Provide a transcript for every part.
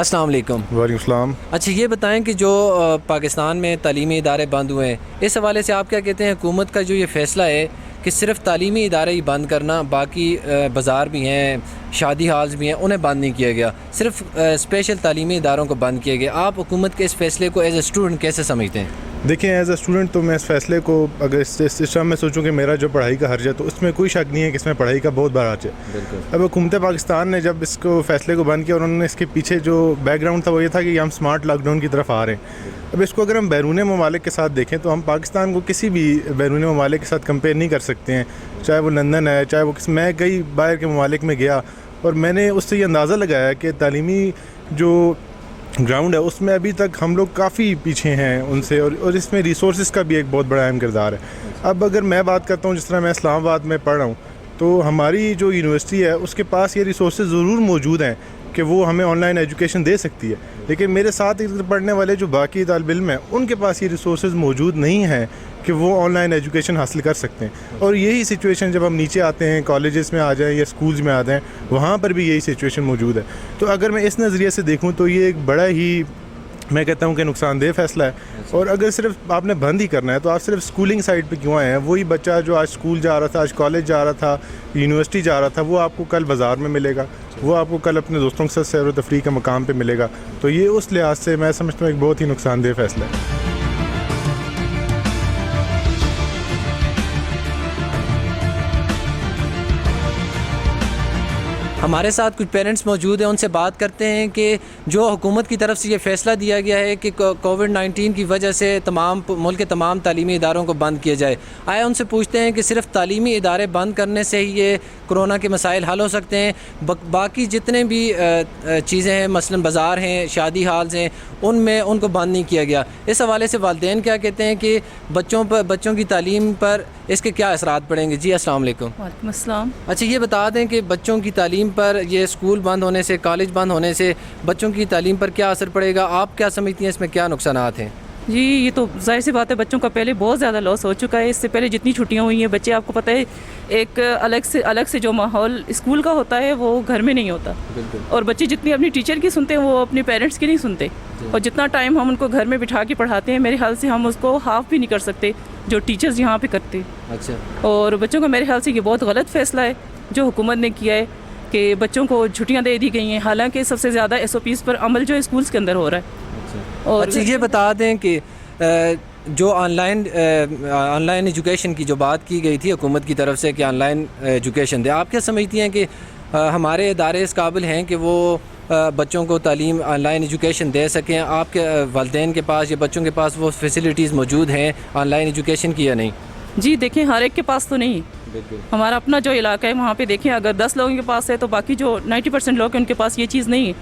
السلام علیکم۔ وعلیکم السلام۔ اچھا یہ بتائیں کہ جو پاکستان میں تعلیمی ادارے بند ہوئے ہیں، اس حوالے سے آپ کیا کہتے ہیں؟ حکومت کا جو یہ فیصلہ ہے کہ صرف تعلیمی ادارے ہی بند کرنا، باقی بازار بھی ہیں، شادی ہالز بھی ہیں، انہیں بند نہیں کیا گیا، صرف اسپیشل تعلیمی اداروں کو بند کیا گیا، آپ حکومت کے اس فیصلے کو ایز اے اسٹوڈنٹ کیسے سمجھتے ہیں؟ دیکھیں، ایز اے اسٹوڈنٹ تو میں اس فیصلے کو اگر اس ٹائم میں سوچوں کہ میرا جو پڑھائی کا حرج ہے تو اس میں کوئی شک نہیں ہے کہ اس میں پڑھائی کا بہت بڑا حرج ہے۔ بالکل۔ اب حکومت پاکستان نے جب اس کو فیصلے کو بند کیا اور انہوں نے اس کے پیچھے جو بیک گراؤنڈ تھا وہ یہ تھا کہ ہم اسمارٹ لاک ڈاؤن کی طرف آ رہے ہیں۔ اب اس کو اگر ہم بیرون ممالک کے ساتھ دیکھیں تو ہم پاکستان کو کسی بھی بیرون ممالک کے ساتھ کمپیئر نہیں کر سکتے ہیں، چاہے وہ لندن ہے، چاہے وہ میں کئی باہر کے ممالک میں گیا اور میں نے اس سے یہ اندازہ لگایا کہ تعلیمی جو گراؤنڈ ہے اس میں ابھی تک ہم لوگ کافی پیچھے ہیں ان سے، اور اس میں ریسورسز کا بھی ایک بہت بڑا اہم کردار ہے۔ اب اگر میں بات کرتا ہوں، جس طرح میں اسلام آباد میں پڑھ رہا ہوں، تو ہماری جو یونیورسٹی ہے اس کے پاس یہ ریسورسز ضرور موجود ہیں کہ وہ ہمیں آن لائن ایجوکیشن دے سکتی ہے، لیکن میرے ساتھ پڑھنے والے جو باقی طالب علم ہیں ان کے پاس یہ ریسورسز موجود نہیں ہیں کہ وہ آن لائن ایجوکیشن حاصل کر سکتے ہیں۔ اور یہی سچویشن جب ہم نیچے آتے ہیں، کالجز میں آ جائیں یا اسکولز میں آ جائیں، وہاں پر بھی یہی سچویشن موجود ہے۔ تو اگر میں اس نظریے سے دیکھوں تو یہ ایک بڑا ہی، میں کہتا ہوں کہ نقصان دہ فیصلہ ہے۔ اور اگر صرف آپ نے بند ہی کرنا ہے تو آپ صرف اسکولنگ سائڈ پہ کیوں آئے ہیں؟ وہی بچہ جو آج اسکول جا رہا تھا، آج کالج جا رہا تھا، یونیورسٹی جا رہا تھا، وہ آپ کو کل بازار میں ملے گا، وہ آپ کو کل اپنے دوستوں کے ساتھ سیر و تفریح کا مقام پہ ملے گا۔ تو یہ اس لحاظ سے میں سمجھتا ہوں ایک بہت ہی نقصان دہ فیصلہ ہے۔ ہمارے ساتھ کچھ پیرنٹس موجود ہیں، ان سے بات کرتے ہیں کہ جو حکومت کی طرف سے یہ فیصلہ دیا گیا ہے کہ کووڈ-19 کی وجہ سے ملک کے تمام تعلیمی اداروں کو بند کیا جائے، آیا ان سے پوچھتے ہیں کہ صرف تعلیمی ادارے بند کرنے سے ہی یہ کرونا کے مسائل حل ہو سکتے ہیں؟ باقی جتنے بھی چیزیں ہیں، مثلا بازار ہیں، شادی ہالز ہیں، ان کو بند نہیں کیا گیا۔ اس حوالے سے والدین کیا کہتے ہیں کہ بچوں کی تعلیم پر اس کے کیا اثرات پڑیں گے؟ جی السلام علیکم۔ وعلیکم السلام۔ اچھا یہ بتا دیں کہ بچوں کی تعلیم پر یہ اسکول بند ہونے سے، کالج بند ہونے سے بچوں کی تعلیم پر کیا اثر پڑے گا؟ آپ کیا سمجھتی ہیں اس میں کیا نقصانات ہیں؟ جی یہ تو ظاہر سی بات ہے، بچوں کا پہلے بہت زیادہ لاس ہو چکا ہے۔ اس سے پہلے جتنی چھٹیاں ہوئی ہیں، بچے آپ کو پتہ ہے ایک الگ سے جو ماحول اسکول کا ہوتا ہے وہ گھر میں نہیں ہوتا۔ بالکل۔ اور بچے جتنی اپنی ٹیچر کی سنتے ہیں وہ اپنے پیرنٹس کی نہیں سنتے، اور جتنا ٹائم ہم ان کو گھر میں بٹھا کے پڑھاتے ہیں میرے خیال سے ہم اس کو ہاف بھی نہیں کر سکتے جو ٹیچرز یہاں پہ کرتے۔ اچھا۔ اور بچوں کا میرے خیال سے یہ بہت غلط فیصلہ ہے جو حکومت نے کیا ہے کہ بچوں کو چھٹیاں دے دی گئی ہیں، حالانکہ سب سے زیادہ SOPs پر عمل جو اسکولز کے اندر ہو رہا ہے۔ اور اچھا یہ بتا دیں کہ جو آن لائن ایجوکیشن کی جو بات کی گئی تھی حکومت کی طرف سے کہ آن لائن ایجوکیشن دے، آپ کیا سمجھتی ہیں کہ ہمارے ادارے اس قابل ہیں کہ وہ بچوں کو تعلیم آن لائن ایجوکیشن دے سکیں؟ آپ کے والدین کے پاس یا بچوں کے پاس وہ فیسلٹیز موجود ہیں آن لائن ایجوکیشن کی یا نہیں؟ جی دیکھیں، ہر ایک کے پاس تو نہیں۔ بالکل۔ ہمارا اپنا جو علاقہ ہے وہاں پہ دیکھیں، اگر 10 لوگوں کے پاس ہے تو باقی جو 90% لوگ ہیں ان کے پاس یہ چیز نہیں ہے،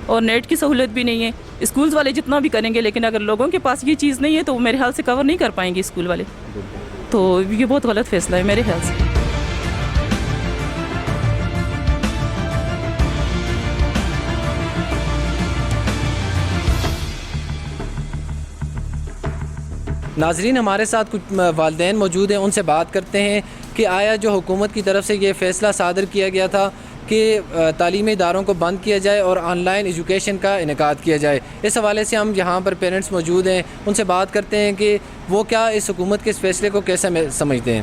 اور نیٹ کی سہولت بھی نہیں ہے۔ اسکولز والے جتنا بھی کریں گے، لیکن اگر لوگوں کے پاس یہ چیز نہیں ہے تو میرے خیال سے کور نہیں کر پائیں گے اسکول والے۔ تو یہ بہت غلط فیصلہ ہے میرے خیال سے۔ ناظرین، ہمارے ساتھ کچھ والدین موجود ہیں، ان سے بات کرتے ہیں کہ آیا جو حکومت کی طرف سے یہ فیصلہ صادر کیا گیا تھا کہ تعلیمی اداروں کو بند کیا جائے اور آن لائن ایجوکیشن کا انعقاد کیا جائے، اس حوالے سے ہم یہاں پر پیرنٹس موجود ہیں، ان سے بات کرتے ہیں کہ وہ کیا اس حکومت کے اس فیصلے کو کیسے سمجھتے ہیں۔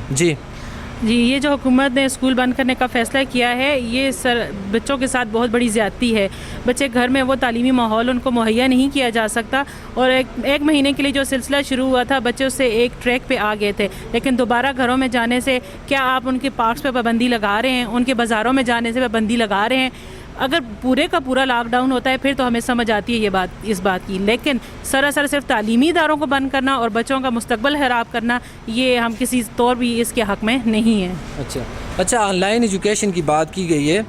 جی یہ جو حکومت نے اسکول بند کرنے کا فیصلہ کیا ہے، یہ بچوں کے ساتھ بہت بڑی زیادتی ہے۔ بچے گھر میں وہ تعلیمی ماحول ان کو مہیا نہیں کیا جا سکتا، اور ایک مہینے کے لیے جو سلسلہ شروع ہوا تھا بچے اس سے ایک ٹریک پہ آ گئے تھے، لیکن دوبارہ گھروں میں جانے سے کیا آپ ان کے پارکس پہ پابندی لگا رہے ہیں؟ ان کے بازاروں میں جانے سے پابندی لگا رہے ہیں؟ اگر پورے کا پورا لاک ڈاؤن ہوتا ہے پھر تو ہمیں سمجھ آتی ہے یہ اس بات کی، لیکن سراسر صرف تعلیمی اداروں کو بند کرنا اور بچوں کا مستقبل خراب کرنا، یہ ہم کسی طور بھی اس کے حق میں نہیں ہیں۔ اچھا آن لائن ایجوکیشن کی بات کی گئی ہے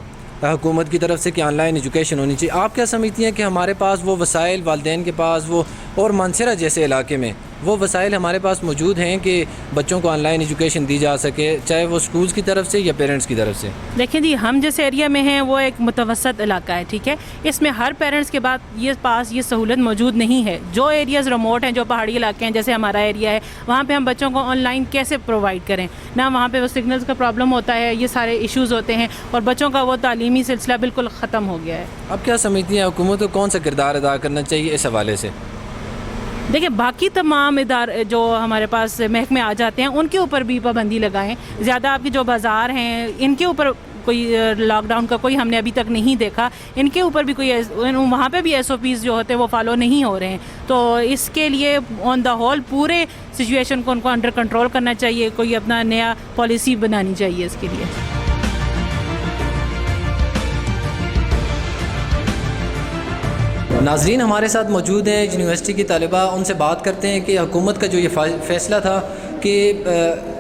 حکومت کی طرف سے کہ آن لائن ایجوکیشن ہونی چاہیے، آپ کیا سمجھتی ہیں کہ ہمارے پاس وہ وسائل، والدین کے پاس وہ، اور مانسہرہ جیسے علاقے میں وہ وسائل ہمارے پاس موجود ہیں کہ بچوں کو آن لائن ایجوکیشن دی جا سکے, چاہے وہ اسکولز کی طرف سے یا پیرنٹس کی طرف سے؟ دیکھیں جی, ہم جیسے ایریا میں ہیں وہ ایک متوسط علاقہ ہے, ٹھیک ہے, اس میں ہر پیرنٹس کے پاس یہ سہولت موجود نہیں ہے. جو ایریاز ریموٹ ہیں, جو پہاڑی علاقے ہیں جیسے ہمارا ایریا ہے, وہاں پہ ہم بچوں کو آن لائن کیسے پرووائڈ کریں؟ نہ وہاں پہ وہ سگنلز کا پرابلم ہوتا ہے, یہ سارے ایشوز ہوتے ہیں, اور بچوں کا وہ تعلیمی سلسلہ بالکل ختم ہو گیا ہے. اب کیا سمجھتی ہیں حکومت کو کون سا کردار ادا کرنا چاہیے اس حوالے سے؟ دیکھیں, باقی تمام ادارے جو ہمارے پاس محکمے آ جاتے ہیں ان کے اوپر بھی پابندی لگائیں. زیادہ آپ کی جو بازار ہیں ان کے اوپر کوئی لاک ڈاؤن کا کوئی ہم نے ابھی تک نہیں دیکھا. ان کے اوپر بھی کوئی وہاں پہ بھی SOPs جو ہوتے ہیں وہ فالو نہیں ہو رہے ہیں. تو اس کے لیے آن دا ہول پورے سچویشن کو ان کو انڈر کنٹرول کرنا چاہیے, کوئی اپنا نیا پالیسی بنانی چاہیے اس کے لیے. ناظرین, ہمارے ساتھ موجود ہیں یونیورسٹی کی طالبہ, ان سے بات کرتے ہیں کہ حکومت کا جو یہ فیصلہ تھا کہ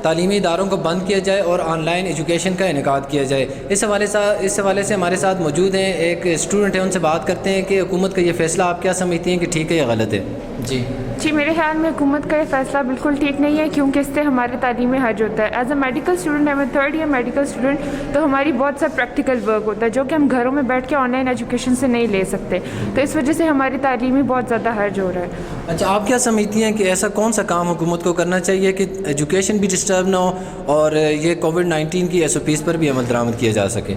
تعلیمی اداروں کو بند کیا جائے اور آن لائن ایجوکیشن کا انعقاد کیا جائے, اس حوالے سے ہمارے ساتھ موجود ہیں ایک اسٹوڈنٹ ہے, ان سے بات کرتے ہیں کہ حکومت کا یہ فیصلہ آپ کیا سمجھتی ہیں کہ ٹھیک ہے یا غلط ہے؟ جی میرے خیال میں حکومت کا یہ فیصلہ بالکل ٹھیک نہیں ہے, کیونکہ اس سے ہماری تعلیم میں حرج ہوتا ہے. As a medical student, I'm a 3rd year medical student, تو ہماری بہت سا پریکٹیکل ورک ہوتا ہے جو کہ ہم گھروں میں بیٹھ کے آن لائن ایجوکیشن سے نہیں لے سکتے. تو اس وجہ سے ہماری تعلیم میں بہت زیادہ حرج ہو رہا ہے. اچھا, آپ کیا سمجھتی ہیں کہ ایسا کون سا کام حکومت کو کرنا چاہیے کہ ایجوکیشن بھی ڈسٹرب نہ ہو اور یہ کووڈ-19 کی SOPs پر بھی عمل درآمد کیا جا سکے؟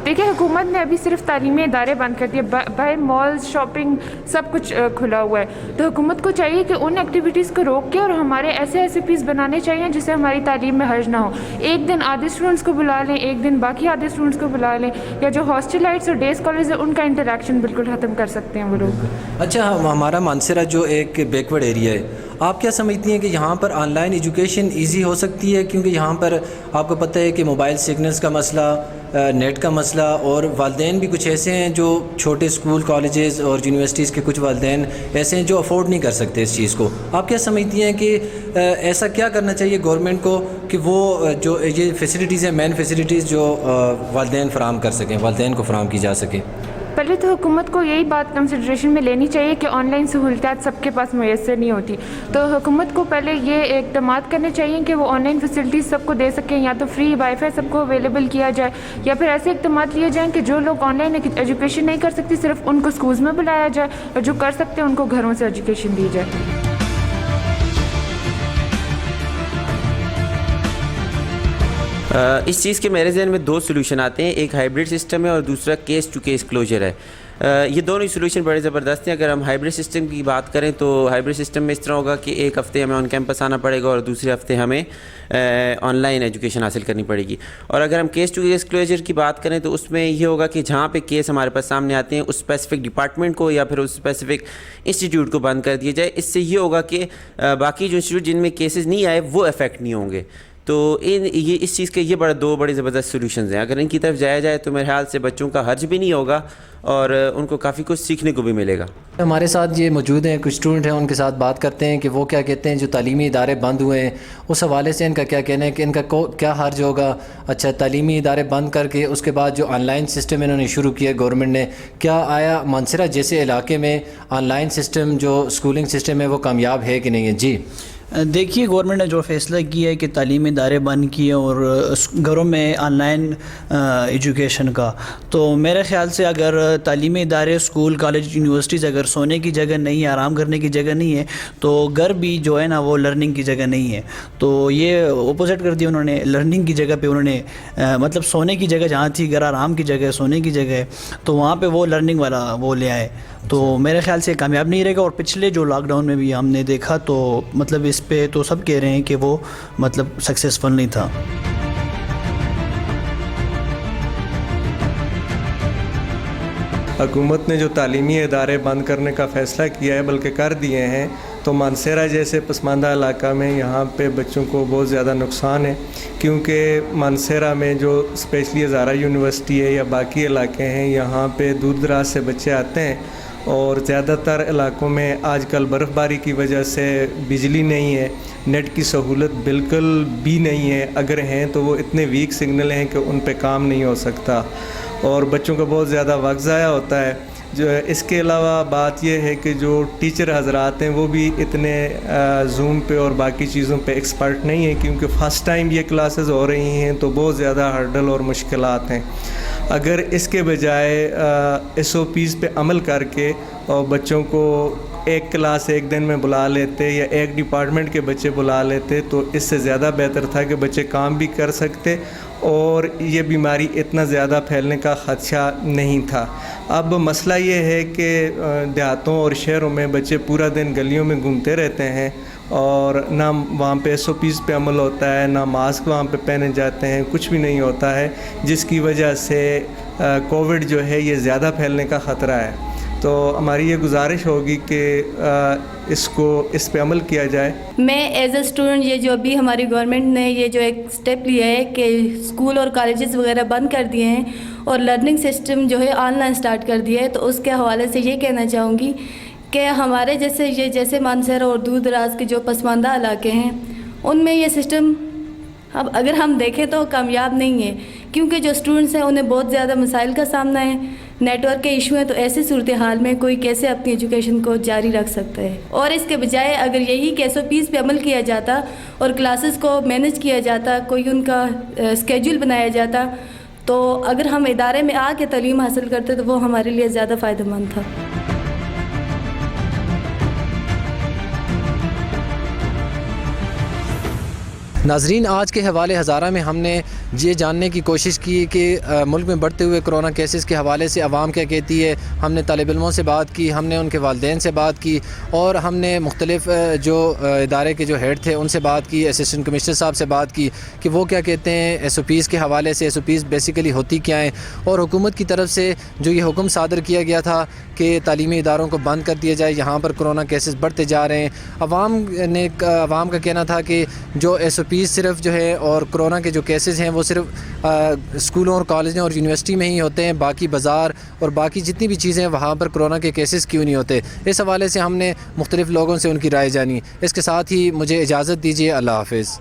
دیکھیں, حکومت نے ابھی صرف تعلیمی ادارے بند کر دیے, باہر مالز, شاپنگ سب کچھ کھلا ہوا ہے. تو حکومت کو چاہیے کہ ان ایکٹیویٹیز کو روک کے اور ہمارے ایسے SOPs بنانے چاہیے جس سے ہماری تعلیم میں حرج نہ ہو. ایک دن آدھے اسٹوڈنٹس کو بلا لیں, ایک دن باقی آدھے اسٹوڈنٹس کو بلا لیں, یا جو ہاسٹلائٹس اور ڈیز کالج ہیں ان کا انٹریکشن بالکل ختم کر سکتے ہیں وہ لوگ. اچھا, ہمارا مانسرہ جو ایک بیکورڈ ایریا ہے, آپ کیا سمجھتی ہیں کہ یہاں پر آن لائن ایجوکیشن ایزی ہو سکتی ہے؟ کیونکہ یہاں پر آپ کو پتہ ہے کہ موبائل سگنلز کا مسئلہ, نیٹ کا مسئلہ, اور والدین بھی کچھ ایسے ہیں جو چھوٹے اسکول, کالجز اور یونیورسٹیز کے کچھ والدین ایسے ہیں جو افورڈ نہیں کر سکتے اس چیز کو. آپ کیا سمجھتی ہیں کہ ایسا کیا کرنا چاہیے گورنمنٹ کو کہ وہ جو یہ فیسلٹیز ہیں, مین فیسلٹیز جو والدین فراہم کر سکیں, والدین کو فراہم کی جا سکے؟ پہلے تو حکومت کو یہی بات کنسیڈریشن میں لینی چاہیے کہ آن لائن سہولتات سب کے پاس میسر نہیں ہوتی. تو حکومت کو پہلے یہ اقدامات کرنے چاہیے کہ وہ آن لائن فیسلٹیز سب کو دے سکیں, یا تو فری وائی فائی سب کو اویلیبل کیا جائے, یا پھر ایسے اقدامات لیے جائیں کہ جو لوگ آن لائن ایجوکیشن نہیں کر سکتے صرف ان کو اسکولز میں بلایا جائے, اور جو کر سکتے ہیں ان کو گھروں سے ایجوکیشن دی جائے. اس چیز کے میرے ذہن میں 2 سلوشن آتے ہیں, ایک ہائبرڈ سسٹم ہے اور دوسرا کیس ٹو کیس کلوجر ہے. یہ دونوں سلوشن بڑے زبردست ہیں. اگر ہم ہائبرڈ سسٹم کی بات کریں تو ہائبرڈ سسٹم میں اس طرح ہوگا کہ ایک ہفتے ہمیں آن کیمپس آنا پڑے گا اور دوسرے ہفتے ہمیں آن لائن ایجوکیشن حاصل کرنی پڑے گی. اور اگر ہم کیس ٹو کیس کلوجر کی بات کریں تو اس میں یہ ہوگا کہ جہاں پہ کیس ہمارے پاس سامنے آتے ہیں اس اسپیسیفک ڈپارٹمنٹ کو یا پھر اس اسپیسیفک انسٹیٹیوٹ کو بند کر دیا جائے. اس سے یہ ہوگا کہ باقی جو انسٹیٹیوٹ جن میں کیسز نہیں آئے وہ افیکٹ نہیں ہوں گے. تو اس چیز کے یہ 2 بڑے زبردست سولوشنز ہیں. اگر ان کی طرف جایا جائے تو میرے خیال سے بچوں کا حرج بھی نہیں ہوگا اور ان کو کافی کچھ سیکھنے کو بھی ملے گا. ہمارے ساتھ یہ موجود ہیں کچھ اسٹوڈنٹ ہیں, ان کے ساتھ بات کرتے ہیں کہ وہ کیا کہتے ہیں جو تعلیمی ادارے بند ہوئے ہیں, اس حوالے سے ان کا کیا کہنا ہے کہ ان کا کیا حرج ہوگا. اچھا, تعلیمی ادارے بند کر کے اس کے بعد جو آن لائن سسٹم انہوں نے شروع کیا گورنمنٹ نے, کیا آیا مانسرہ جیسے علاقے میں آن لائن سسٹم جو اسکولنگ سسٹم ہے وہ کامیاب ہے کہ نہیں ہے؟ جی دیکھیے, گورنمنٹ نے جو فیصلہ کیا ہے کہ تعلیمی ادارے بند کیے اور گھروں میں آن لائن ایجوکیشن کا, تو میرے خیال سے اگر تعلیمی ادارے, اسکول, کالج, یونیورسٹیز اگر سونے کی جگہ نہیں ہے, آرام کرنے کی جگہ نہیں ہے, تو گھر بھی جو ہے نا وہ لرننگ کی جگہ نہیں ہے. تو یہ اپوزٹ کر دیا انہوں نے, لرننگ کی جگہ پہ انہوں نے مطلب سونے کی جگہ جہاں تھی, گھر آرام کی جگہ سونے کی جگہ ہے, تو وہاں پہ وہ لرننگ والا وہ لے آئے. تو میرے خیال سے کامیاب نہیں رہے گا. اور پچھلے جو لاک ڈاؤن میں بھی ہم نے دیکھا تو مطلب اس پہ تو سب کہہ رہے ہیں کہ وہ مطلب سکسیسفل نہیں تھا. حکومت نے جو تعلیمی ادارے بند کرنے کا فیصلہ کیا ہے, بلکہ کر دیے ہیں, تو مانسیرہ جیسے پسماندہ علاقہ میں یہاں پہ بچوں کو بہت زیادہ نقصان ہے. کیونکہ مانسیرہ میں جو اسپیشلی ہزارہ یونیورسٹی ہے یا باقی علاقے ہیں, یہاں پہ دور دراز سے بچے آتے ہیں, اور زیادہ تر علاقوں میں آج کل برف باری کی وجہ سے بجلی نہیں ہے, نیٹ کی سہولت بالکل بھی نہیں ہے, اگر ہیں تو وہ اتنے ویک سگنل ہیں کہ ان پہ کام نہیں ہو سکتا, اور بچوں کا بہت زیادہ وقت ضائع ہوتا ہے. جو اس کے علاوہ بات یہ ہے کہ جو ٹیچر حضرات ہیں وہ بھی اتنے زوم پہ اور باقی چیزوں پہ ایکسپرٹ نہیں ہیں، کیونکہ فرسٹ ٹائم یہ کلاسز ہو رہی ہیں تو بہت زیادہ ہرڈل اور مشکلات ہیں۔ اگر اس کے بجائے ایس او پیز پہ عمل کر کے اور بچوں کو ایک کلاس ایک دن میں بلا لیتے یا ایک ڈپارٹمنٹ کے بچے بلا لیتے تو اس سے زیادہ بہتر تھا کہ بچے کام بھی کر سکتے اور یہ بیماری اتنا زیادہ پھیلنے کا خدشہ نہیں تھا۔ اب مسئلہ یہ ہے کہ دیہاتوں اور شہروں میں بچے پورا دن گلیوں میں گھومتے رہتے ہیں اور نہ وہاں پہ ایس او پیز پہ عمل ہوتا ہے، نہ ماسک وہاں پہ پہنے جاتے ہیں، کچھ بھی نہیں ہوتا ہے، جس کی وجہ سے کووڈ جو ہے یہ زیادہ پھیلنے کا خطرہ ہے۔ تو ہماری یہ گزارش ہوگی کہ اس پہ عمل کیا جائے۔ میں ایز اے اسٹوڈنٹ یہ جو ابھی ہماری گورنمنٹ نے یہ جو ایک سٹیپ لیا ہے کہ اسکول اور کالجز وغیرہ بند کر دیے ہیں اور لرننگ سسٹم جو ہے آن لائن سٹارٹ کر دیا ہے، تو اس کے حوالے سے یہ کہنا چاہوں گی کہ ہمارے جیسے مانسہرہ اور دور دراز کے جو پسماندہ علاقے ہیں ان میں یہ سسٹم اب اگر ہم دیکھیں تو کامیاب نہیں ہے، کیونکہ جو اسٹوڈنٹس ہیں انہیں بہت زیادہ مسائل کا سامنا ہے، نیٹ ورک کے ایشو ہیں، تو ایسی صورتحال میں کوئی کیسے اپنی ایجوکیشن کو جاری رکھ سکتا ہے؟ اور اس کے بجائے اگر یہی کہ ایس او پیز پہ عمل کیا جاتا اور کلاسز کو مینیج کیا جاتا، کوئی ان کا اسکیجول بنایا جاتا، تو اگر ہم ادارے میں آ کے تعلیم حاصل کرتے تو وہ ہمارے لیے زیادہ فائدہ مند تھا۔ ناظرین، آج کے حوالے ہزارہ میں ہم نے یہ جاننے کی کوشش کی کہ ملک میں بڑھتے ہوئے کرونا کیسز کے حوالے سے عوام کیا کہتی ہے۔ ہم نے طالب علموں سے بات کی، ہم نے ان کے والدین سے بات کی اور ہم نے مختلف جو ادارے کے جو ہیڈ تھے ان سے بات کی، اسسٹنٹ کمشنر صاحب سے بات کی کہ وہ کیا کہتے ہیں ایس او پیز کے حوالے سے، ایس او پیز بیسیکلی ہوتی کیا ہیں، اور حکومت کی طرف سے جو یہ حکم صادر کیا گیا تھا کہ تعلیمی اداروں کو بند کر دیا جائے، یہاں پر کرونا کیسز بڑھتے جا رہے ہیں۔ عوام کا کہنا تھا کہ جو ایس او پیز صرف جو ہے اور کرونا کے جو کیسز ہیں وہ صرف اسکولوں اور کالجوں اور یونیورسٹی میں ہی ہوتے ہیں، باقی بازار اور باقی جتنی بھی چیزیں ہیں وہاں پر کرونا کے کیسز کیوں نہیں ہوتے۔ اس حوالے سے ہم نے مختلف لوگوں سے ان کی رائے جانی۔ اس کے ساتھ ہی مجھے اجازت دیجیے، اللہ حافظ۔